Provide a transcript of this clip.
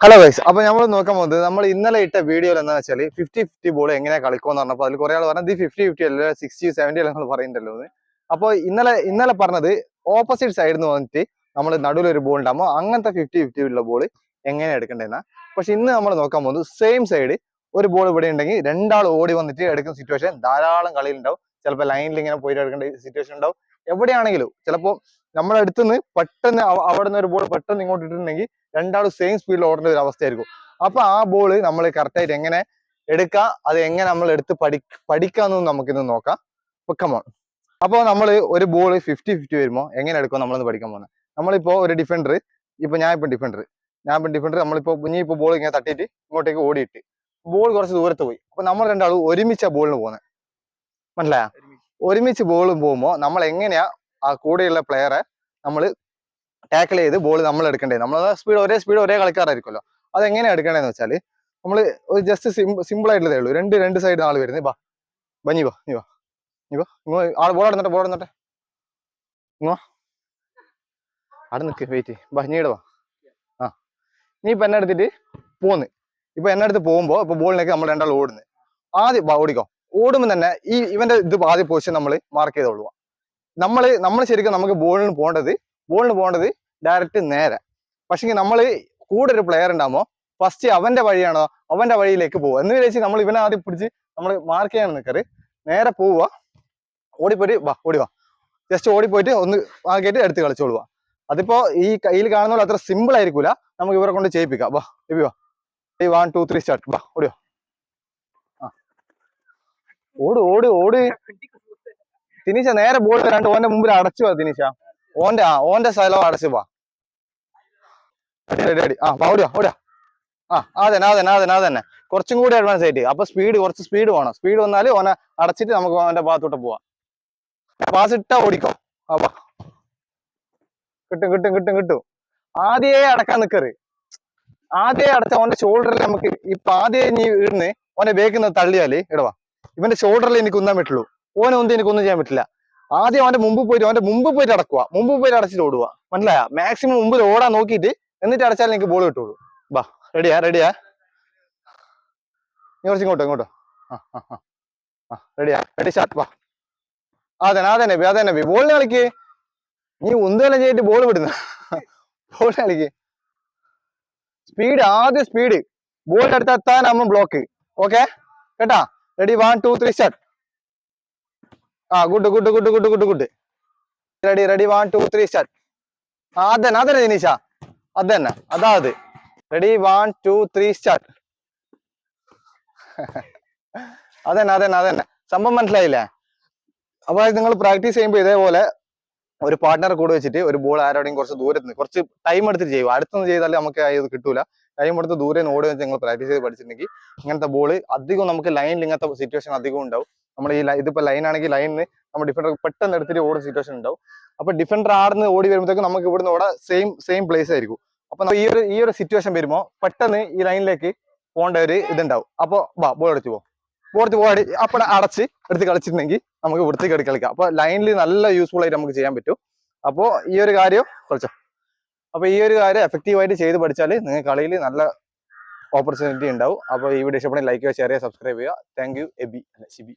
Hello guys, അപ്പൊ നമ്മൾ നോക്കാൻ പോകുന്നത് നമ്മൾ ഇന്നലെ ഇട്ട വീഡിയോയിൽ എന്താ വെച്ചാൽ 50-50 ബോൾ എങ്ങനെ കളിക്കുമെന്ന് പറഞ്ഞപ്പോൾ അതിൽ കുറെ ആൾ പറഞ്ഞത് 50-50 അല്ല 60-70 അല്ല നമ്മൾ പറയുന്നുണ്ടല്ലോ എന്ന്. അപ്പോൾ ഇന്നലെ പറഞ്ഞത് ഓപ്പോസിറ്റ് സൈഡിൽ നിന്ന് വന്നിട്ട് നമ്മൾ നടുവിൽ ഒരു ബോൾ ഉണ്ടാകുമ്പോൾ അങ്ങനത്തെ 50-50 ഉള്ള ബോൾ എങ്ങനെ എടുക്കേണ്ടതെന്നാ. പക്ഷെ ഇന്ന് നമ്മൾ നോക്കാൻ പോകുന്നത് സെയിം സൈഡ് ഒരു ബോൾ ഇവിടെ ഉണ്ടെങ്കിൽ രണ്ടാൾ ഓടി വന്നിട്ട് എടുക്കുന്ന സിറ്റുവേഷൻ ധാരാളം കളിയിലുണ്ടാവും. ചിലപ്പോൾ ലൈനിൽ ഇങ്ങനെ പോയിട്ട് എടുക്കേണ്ട സിറ്റുവേഷൻ ഉണ്ടാവും. എവിടെയാണെങ്കിലും ചിലപ്പോൾ നമ്മളെ അടുത്തുനിന്ന് പെട്ടെന്ന് അവിടെ നിന്ന് ഒരു ബോൾ പെട്ടെന്ന് ഇങ്ങോട്ട് ഇട്ടിട്ടുണ്ടെങ്കിൽ രണ്ടാളും സെയിം സ്പീഡിൽ ഓടേണ്ട ഒരു അവസ്ഥയായിരിക്കും. അപ്പൊ ആ ബോൾ നമ്മൾ കറക്റ്റായിട്ട് എങ്ങനെ എടുക്കാം, അത് എങ്ങനെ നമ്മൾ എടുത്ത് പഠിക്കാമെന്ന് നമുക്കിന്ന് നോക്കാം. കമോൺ. അപ്പോൾ നമ്മൾ ഒരു ബോൾ 50-50 വരുമ്പോൾ എങ്ങനെ എടുക്കും നമ്മളൊന്ന് പഠിക്കാൻ പോകുന്നത്. നമ്മളിപ്പോ ഒരു ഡിഫൻഡർ, ഞാനിപ്പോ ഡിഫൻഡർ നമ്മളിപ്പോ ഇനിയിപ്പോ ബോൾ ഇങ്ങനെ തട്ടിയിട്ട് ഇങ്ങോട്ടേക്ക് ഓടിയിട്ട് ബോൾ കുറച്ച് ദൂരത്ത് പോയി. അപ്പൊ നമ്മൾ രണ്ടാളും ഒരുമിച്ച ബോളിന് പോകുന്നത്, മനസ്സിലായ? ഒരുമിച്ച് ബോൾ പോകുമ്പോൾ നമ്മൾ എങ്ങനെയാ ആ കൂടെയുള്ള പ്ലെയറെ നമ്മൾ ടാക്കിൾ ചെയ്ത് ബോൾ നമ്മൾ എടുക്കേണ്ടത്. നമ്മൾ ഒരേ സ്പീഡ് ഒരേ കളിക്കാരായിരിക്കുമല്ലോ. അതെങ്ങനെയാണ് എടുക്കേണ്ടതെന്ന് വെച്ചാൽ നമ്മൾ ഒരു ജസ്റ്റ് സിമ്പിൾ ആയിട്ടുള്ളതേ ഉള്ളൂ. രണ്ട് സൈഡ് ആൾ വരുന്നത്. നീ വാ ആൾ ബോൾ ഇടന്നട്ടെ ഇങ്ങോ അവിടെ നിൽക്ക്, വെയിറ്റ് നീടെ വാ. നീ ഇപ്പൊ എന്നെ എടുത്തിട്ട് ഇപ്പൊ എന്നെ അടുത്ത് പോകുമ്പോ ഇപ്പൊ ബോളിനേക്ക് നമ്മൾ രണ്ടാൾ ഓടുന്നത്. ആദ്യം ഓടിക്കോ. ഓടുമ്പോൾ തന്നെ ഇവന്റെ ഇത് ആദ്യ പൊസിഷൻ നമ്മൾ മാർക്ക് ചെയ്തോളൂ. നമ്മൾ ശരിക്കും നമുക്ക് ബോളിന് പോകേണ്ടത് ഡയറക്റ്റ് നേരെ. പക്ഷേ നമ്മൾ കൂടെ ഒരു പ്ലെയർ ഉണ്ടാകുമ്പോൾ ഫസ്റ്റ് അവന്റെ വഴിയാണോ അവന്റെ വഴിയിലേക്ക് പോവുക എന്ന് വിചാരിച്ച് നമ്മൾ ഇവനെ ആദ്യം പിടിച്ച് നമ്മൾ മാർക്ക് ചെയ്യാൻ നിൽക്കരുത്. നേരെ പോവുക, ഓടിപ്പോയിട്ട് ജസ്റ്റ് ഓടിപ്പോയിട്ട് ഒന്ന് ആക്കിയിട്ട് എടുത്ത് കളിച്ചോളുക. അതിപ്പോ ഈ കയ്യിൽ കാണുന്ന പോലെ അത്ര സിമ്പിൾ ആയിരിക്കൂല. നമുക്ക് ഇവരെ കൊണ്ട് ചെയ്യിപ്പിക്കാം. 1 2 3 സ്റ്റാർട്ട്. ഓടിയോ. ഓട് തിനിശ നേരെ ബോൾ വരാണ്ട് ഓന്റെ മുമ്പിൽ അടച്ചു പോവാ. തിനിശ ഓന്റെ സ്ഥലം അടച്ചു പോവാ. ഓടിയോ. അതന്നെ കുറച്ചും കൂടി അഡ്വാൻസ് ആയിട്ട്. അപ്പൊ കുറച്ച് സ്പീഡ് വേണം. സ്പീഡ് വന്നാല് ഓനെ അടച്ചിട്ട് നമുക്ക് അവന്റെ ഭാഗത്തോട്ട് പോവാം. പാസ് ഇട്ടാ ഓടിക്കോ. കിട്ടും. ആദ്യേ അടക്കാൻ നിക്കറ്. ആദ്യേ അടച്ച ഓന്റെ ഷോൾഡറിൽ നമുക്ക് ഇപ്പൊ ആദ്യം നീ ഇടുന്ന് ഓനെ ബേക്കുന്ന തള്ളിയാല് ഇടവാ. ഇവന്റെ ഷോൾഡറിൽ എനിക്ക് ഉന്നാൻ പറ്റുള്ളൂ. ഓനെ എനിക്കൊന്നും ചെയ്യാൻ പറ്റില്ല. ആദ്യം അവന്റെ മുമ്പ് പോയിട്ട് അടക്കുക. മുമ്പ് പോയിട്ട് അടച്ചിട്ട് ഓടുക. മനസ്സിലായ? മാക്സിമം മുമ്പിൽ ഓടാൻ നോക്കിയിട്ട് എന്നിട്ട് അടച്ചാൽ എനിക്ക് ബോൾ കിട്ടുള്ളൂ. റെഡിയാ നീ കുറച്ച് ഇങ്ങോട്ടോ. Ready start. അതന്നെ ബോളിന് കളിക്ക്. നീ ഒന്നുമെല്ലാം ചെയ്തിട്ട് ബോൾ വിടുന്ന ബോൾ കളിക്ക്. ആദ്യം സ്പീഡ് ബോളിന്റെ അടുത്ത് എത്താനാകുമ്പോ ബ്ലോക്ക്. ഓക്കെ കേട്ടാ? Ready 1 2 3 start. Good. Ready 1 2 3 start. അതന്നെ ദിനീഷ, അതാത്. Ready 1 2 3 start. അതന്നെ സംഭവം മനസ്സിലായില്ലേ? അപ്പൊ നിങ്ങൾ പ്രാക്ടീസ് ചെയ്യുമ്പോൾ ഇതേപോലെ ഒരു പാർട്ട്ണറെ കൂടെ വെച്ചിട്ട് ഒരു ബോൾ ആരോടെയും കുറച്ച് ദൂരത്ത് കുറച്ച് ടൈം എടുത്തിട്ട് ചെയ്യും. അടുത്തൊന്നും ചെയ്താൽ നമുക്ക് ഇത് കിട്ടൂല. ടൈം എടുത്ത് ദൂരെ ഓടി വെച്ച് നിങ്ങൾ പ്രാക്ടീസ് ചെയ്ത് പഠിച്ചിട്ടുണ്ടെങ്കിൽ ഇങ്ങനത്തെ ബോൾ അധികം നമുക്ക് ലൈനിൽ ഇങ്ങനത്തെ സിറ്റുവേഷൻ അധികം ഉണ്ടാവും. നമ്മൾ ഇതിപ്പോ ലൈൻ ആണെങ്കിൽ ലൈനിന് നമ്മൾ ഡിഫൻഡർ പെട്ടെന്ന് എടുത്തിട്ട് ഓടുന്ന സിറ്റുവേഷൻ ഉണ്ടാവും. അപ്പൊ ഡിഫൻഡർ ആടുന്ന് ഓടി വരുമ്പോഴത്തേക്കും നമുക്ക് ഇവിടുന്ന് ഓടാ സെയിം പ്ലേസ് ആയിരിക്കും. അപ്പൊ ഈ ഒരു സിറ്റുവേഷൻ വരുമ്പോൾ പെട്ടെന്ന് ഈ ലൈനിലേക്ക് പോകേണ്ട ഒരു ഇതുണ്ടാവും. അപ്പൊ ബോൾ അടിച്ചു പോടി അപ്പൊ അടച്ച് എടുത്ത് കളിച്ചിട്ടുണ്ടെങ്കിൽ നമുക്ക് വൃത്തിക്ക് കളിക്കാം. അപ്പൊ ലൈനിൽ നല്ല യൂസ്ഫുൾ ആയിട്ട് നമുക്ക് ചെയ്യാൻ പറ്റും. അപ്പോ ഈ ഒരു കാര്യം എഫക്റ്റീവായിട്ട് ചെയ്ത് പഠിച്ചാൽ നിങ്ങൾക്ക് കളിയിൽ നല്ല ഓപ്പർച്യൂണിറ്റി ഉണ്ടാവും. അപ്പൊ ഈ വീഡിയോ ഇഷ്ടപ്പെടുന്ന ലൈക്ക് ചെയ്യുക, ഷെയർ ചെയ്യുക, സബ്സ്ക്രൈബ് ചെയ്യുക. Thank you. ഷിബി